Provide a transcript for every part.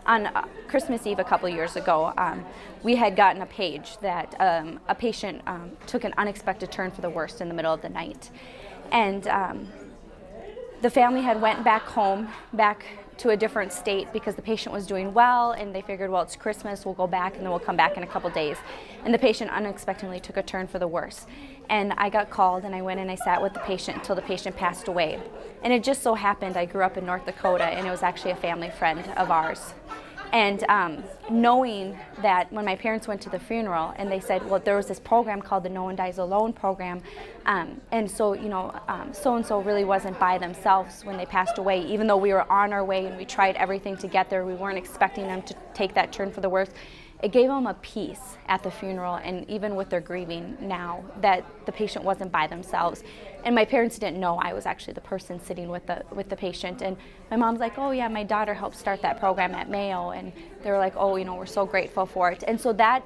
on Christmas Eve a couple years ago, we had gotten a page that a patient took an unexpected turn for the worst in the middle of the night. And the family had went back home, back to a different state because the patient was doing well, and they figured, well, it's Christmas, we'll go back and then we'll come back in a couple days. And the patient unexpectedly took a turn for the worse. And I got called, and I went and I sat with the patient until the patient passed away. And it just so happened I grew up in North Dakota, and it was actually a family friend of ours. And knowing that when my parents went to the funeral, and they said, well, there was this program called the No One Dies Alone program, and so, so-and-so really wasn't by themselves when they passed away. Even though we were on our way and we tried everything to get there, we weren't expecting them to take that turn for the worse. It gave them a peace at the funeral, and even with their grieving now, that the patient wasn't by themselves. And my parents didn't know I was actually the person sitting with the patient. And my mom's like, oh yeah, my daughter helped start that program at Mayo. And they were like, oh, we're so grateful for it. And so that,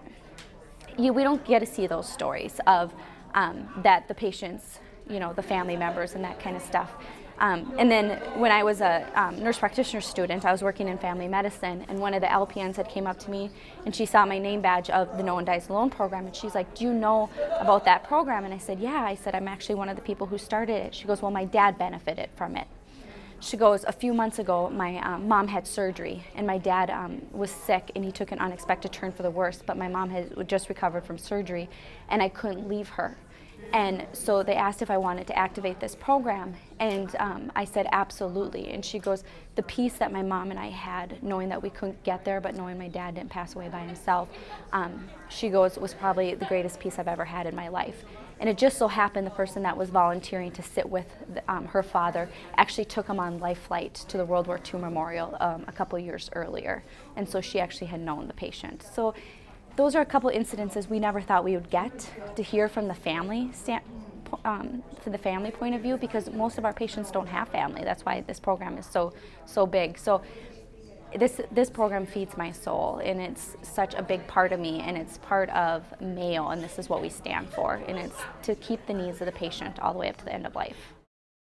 we don't get to see those stories of that the patients, the family members and that kind of stuff. And then when I was a nurse practitioner student, I was working in family medicine, and one of the LPNs had came up to me, and she saw my name badge of the No One Dies Alone program, and she's like, do you know about that program? And I said, yeah. I said, I'm actually one of the people who started it. She goes, well, my dad benefited from it. She goes, a few months ago, my mom had surgery, and my dad was sick, and he took an unexpected turn for the worse, but my mom had just recovered from surgery, and I couldn't leave her. And so they asked if I wanted to activate this program, and I said absolutely. And she goes, the peace that my mom and I had, knowing that we couldn't get there, but knowing my dad didn't pass away by himself, she goes, was probably the greatest peace I've ever had in my life. And it just so happened the person that was volunteering to sit with her father actually took him on life flight to the World War II Memorial a couple years earlier. And so she actually had known the patient. So those are a couple incidences we never thought we would get to hear from the family, from the family point of view, because most of our patients don't have family. That's why this program is so big. So this program feeds my soul, and it's such a big part of me, and it's part of Mayo, and this is what we stand for, and it's to keep the needs of the patient all the way up to the end of life.